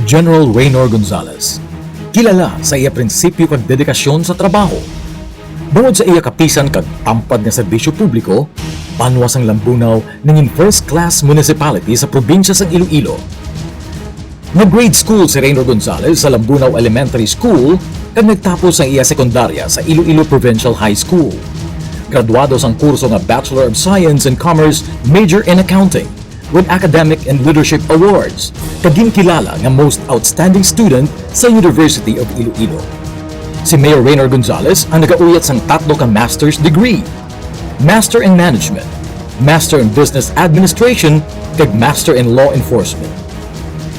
General Raynor Gonzales, kilala sa iya prinsipyo kag dedikasyon sa trabaho. Bungod sa iya kapisan kag tampad nga serbisyo publiko, banwas ang Lambunaw ningin first-class municipality sa probinsya sang Iloilo. Nag-grade school si Raynor Gonzales sa Lambunaw Elementary School kag nagtapos ang iya sekundarya sa Iloilo Provincial High School. Graduado sang kurso nga Bachelor of Science in Commerce, major in Accounting, with Academic and Leadership Awards, kaging-kilala nga Most Outstanding Student sa University of Iloilo. Si Mayor Raynor Gonzales ang nagauyat sang tatlo ka master's degree: Master in Management, Master in Business Administration, kag Master in Law Enforcement.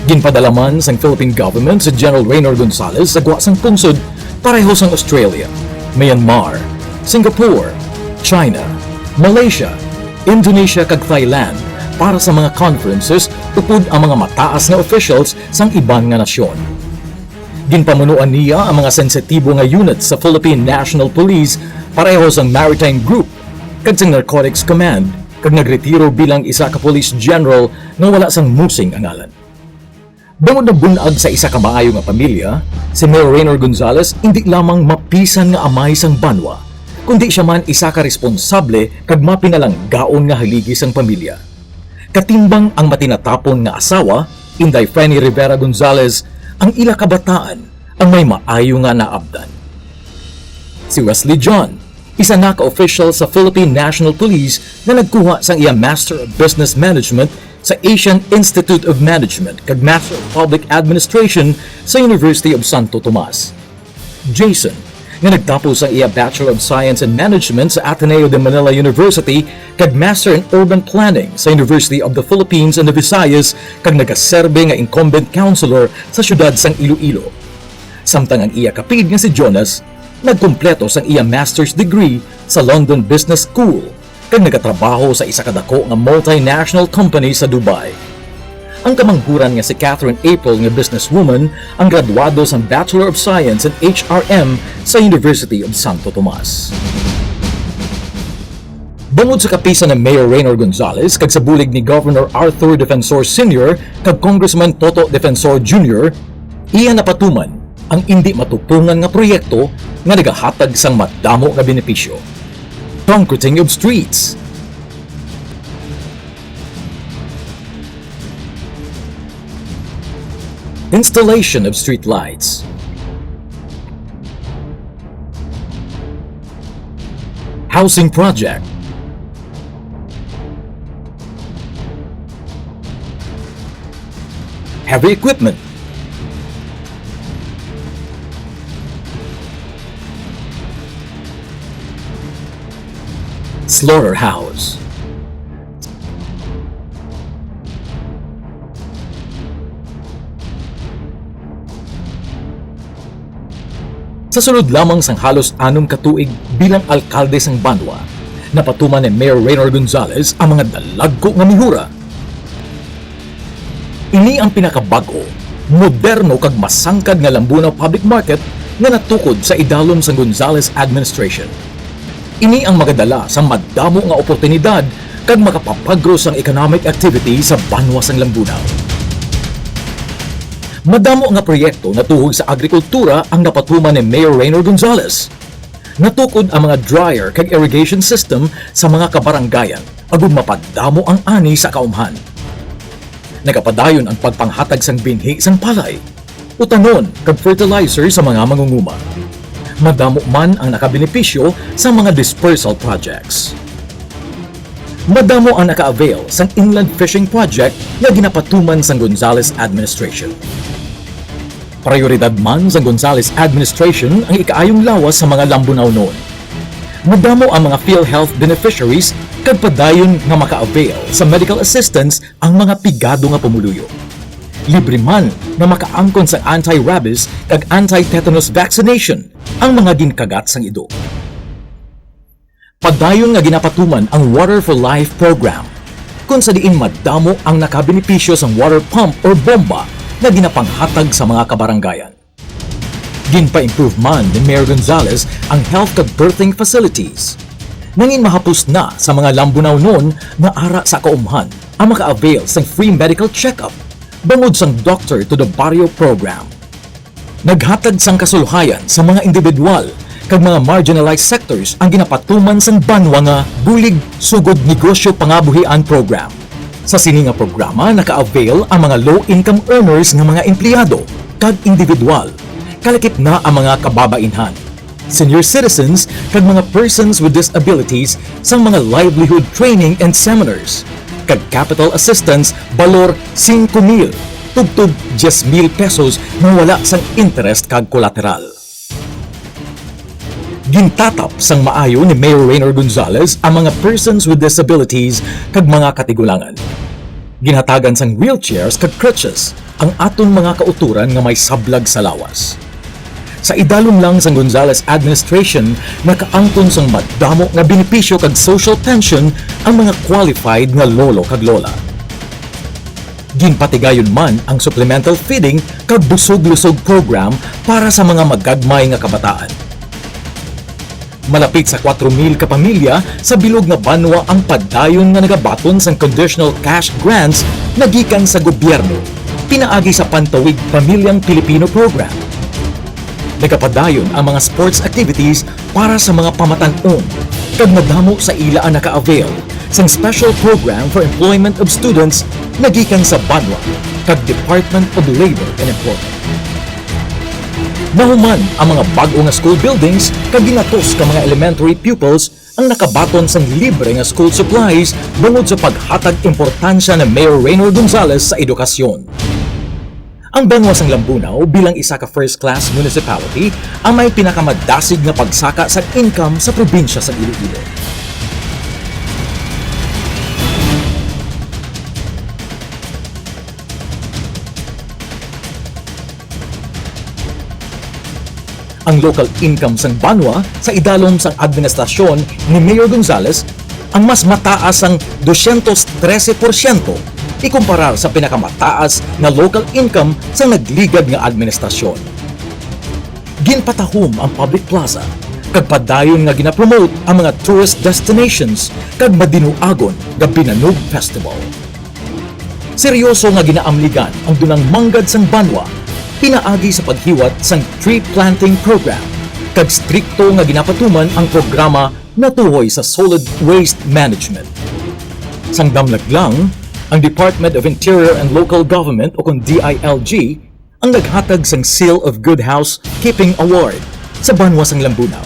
Ginpadala man sang Philippine government si General Raynor Gonzales sa sang pungsod pareho sang Australia, Myanmar, Singapore, China, Malaysia, Indonesia kag Thailand para sa mga conferences upod ang mga mataas na officials sang iban nga nasyon. Ginpamunuan niya ang mga sensitibo nga units sa Philippine National Police pareho sang Maritime Group kag sang Narcotics Command kag nagretiro bilang isa ka police general nga wala sang musing angalan. Bangod na bunag sa isa ka maayo nga pamilya, si Mayor Raynor Gonzales hindi lamang mapisan nga amay sang banwa, kundi siya man isa ka responsable kag mapinalang gaon nga haligi sang pamilya. Katimbang ang matinatapon nga asawa, Inday Frenny Rivera Gonzales, ang ila kabataan ang may maayo nga naabdan. Si Wesley John, isa na ka-official sa Philippine National Police na nagkuha sang iya Master of Business Management sa Asian Institute of Management kag Master of Public Administration sa University of Santo Tomas. Jason, nga nagtapos ang iya Bachelor of Science in Management sa Ateneo de Manila University kag Master in Urban Planning sa University of the Philippines and the Visayas kag nagaserbe nga incumbent councilor sa syudad sang Iloilo. Samtang ang iya kapid nga si Jonas nagkumpleto sang iya master's degree sa London Business School kag nagatrabaho sa isa ka dako nga multinational company sa Dubai. Ang kamanghuran nga si Catherine April nga businesswoman ang graduado sa Bachelor of Science in HRM sa University of Santo Tomas. Bungod sa kapisan ng Mayor Raynor Gonzales kag sa bulig ni Governor Arthur Defensor Sr. kag Congressman Toto Defensor Jr., iya napatuman ang hindi matupungan nga proyekto nga nagahatag sang madamo nga benepisyo. Concreting of streets, installation of street lights, housing project, heavy equipment, slaughterhouse, sa sulod lamang sang halos 6 katuig bilang alkalde sang Banwa, napatuman ni Mayor Raynor Gonzales ang mga dalagko nga mihura. Ini ang pinakabago, moderno kag masangkad nga Lambunaw Public Market nga natukod sa idalom sang Gonzales administration. Ini ang magadala sa madamo nga oportunidad kag makapapagro sang economic activity sa Banwa sang Lambunaw. Madamo nga proyekto na tuhog sa agrikultura ang napatuman ni Mayor Raynor Gonzales. Natukod ang mga dryer kag irrigation system sa mga kabaranggayan agud mapadamo ang ani sa kaumhan. Nagapadayon ang pagpanghatag sang binhi sang palay, utanon kag fertilizer sa mga mangunguma. Madamo man ang nakabenepisyo sa mga dispersal projects. Madamo ang naka-avail sang inland fishing project nga ginapatuman sang Gonzales administration. Prioridad man sa Gonzales administration ang ikaayong lawas sa mga Lambunaw noon. Madamo ang mga PhilHealth beneficiaries kag padayon nga maka-avail sa medical assistance ang mga pigado nga pumuluyo. Libre man na makaangkon sa anti-rabies kag anti-tetanus vaccination ang mga ginkagat sang ido. Padayon nga ginapatuman ang Water for Life program, kung sa diin madamo ang nakabenepisyo sang water pump or bomba na ginapanghatag sa mga kabaranggayan. Ginpa-improve man ni Mayor Gonzales ang health kag birthing facilities. Nangin mahapos na sa mga Lambunaw noon na ara sa kaumhan ang maka-avail sang free medical check-up bangod sang Doctor to the Barrio program. Naghatag sang kasulhayan sa mga individual kag mga marginalized sectors ang ginapatuman sang banwa nga bulig sugod negosyo pangabuhian program. Sa sini nga programa naka-avail ang mga low-income earners nga mga empleyado kag individual, kalakip na ang mga kababainhan, senior citizens kag mga persons with disabilities sang mga livelihood training and seminars, kag capital assistance balor 5,000 tugtog 10,000 pesos na wala sang interest kag collateral. Gintatap sang maayo ni Mayor Reynor Gonzalez ang mga persons with disabilities kag mga katigulangan. Ginhatagan sang wheelchairs kag crutches ang aton mga kauturan nga may sablag sa lawas. Sa idalom lang sang Gonzalez administration, nakaangton sang madamo nga benepisyo kag social pension ang mga qualified nga lolo kag lola. Ginpatigayon man ang supplemental feeding kag busog-lusog program para sa mga magagmay nga kabataan. Malapit sa 4,000 ka pamilya sa bilog nga banwa ang padayon nga nagabaton sang conditional cash grants na gikan sa gobyerno pinaagi sa Pantawid Pamilyang Pilipino program. Nagapadayon ang mga sports activities para sa mga pamatan-on kag madamo sa ila ang naka-avail sang special program for employment of students na gikan sa Banwa kag Department of Labor and Employment. Nahuman ang mga bag-o nga school buildings kag ginatos ka mga elementary pupils ang nakabaton sang libre nga school supplies bangod sa paghatag importansya ni Mayor Reynor Gonzalez sa edukasyon. Ang Banwa sang Lambunaw bilang isa ka first-class municipality ang may pinakamadasig nga pagsaka sa income sa probinsya sa Iloilo. Ang local income sang Banwa sa idalom sang administrasyon ni Mayor Gonzalez ang mas mataas ang 213% ikumparar sa pinakamataas na local income sa nagligad nga administrasyon. Ginpatahom ang public plaza kag padayon nga ginapromote ang mga tourist destinations kag madinuagon nga Binanog Festival. Seryoso nga ginaamligan ang dunang manggad sang Banwa pinaagi sa paghiwat sang tree planting program kag strikto nga ginapatuman ang programa na tuhoy sa solid waste management. Sang damlag lang, ang Department of Interior and Local Government o kung DILG ang naghatag sang Seal of Good Housekeeping Award sa Banwa sang Lambunaw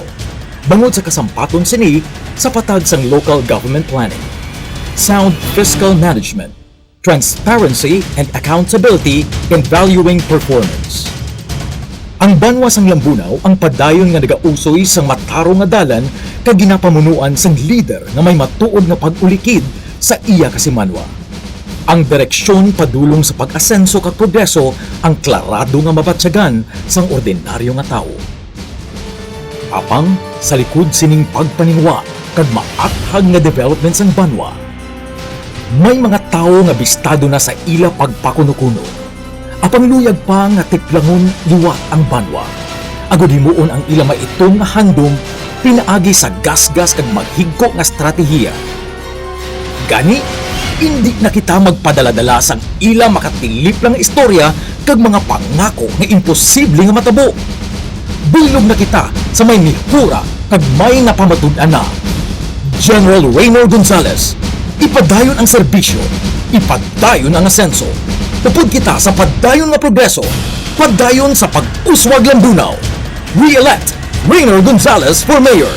bangod sa kasampaton sini sa patag sang local government planning, sound fiscal management, transparency and accountability in valuing performance. Ang Banwa sang Lambunaw ang padayon nga nagausoy sang matarong nga dalan kag ginapamunuan sang leader nga may matuod nga pag-ulikid sa iya kasimanwa. Ang direksyon padulong sa pag-asenso kag progreso ang klarado nga mabatsyagan sang ordinaryo nga tao. Apang sa likod sining pagpaninwa kag maathag nga development sang Banwa, may mga tao nga bistado na sa ila pagpakuno-kuno. Apang luyag pa nga tiplangon liwat ang Banwa. Agod himuon ang ila maitong nga handom pinaagi sa gasgas kag maghigko nga estratehiya. Gani, hindi na kita magpadaladala sang ila makatilip lang istorya kag mga pangako nga imposible nga matabo. Bilog na kita sa may mihura kag may napamatud-an na. General Reynor Gonzalez, ipadayon ang serbisyo, ipadayon ang asenso. Upod kita sa padayon nga progreso, padayon sa pag-uswag Lambunaw. Re-elect Reynor Gonzalez for Mayor.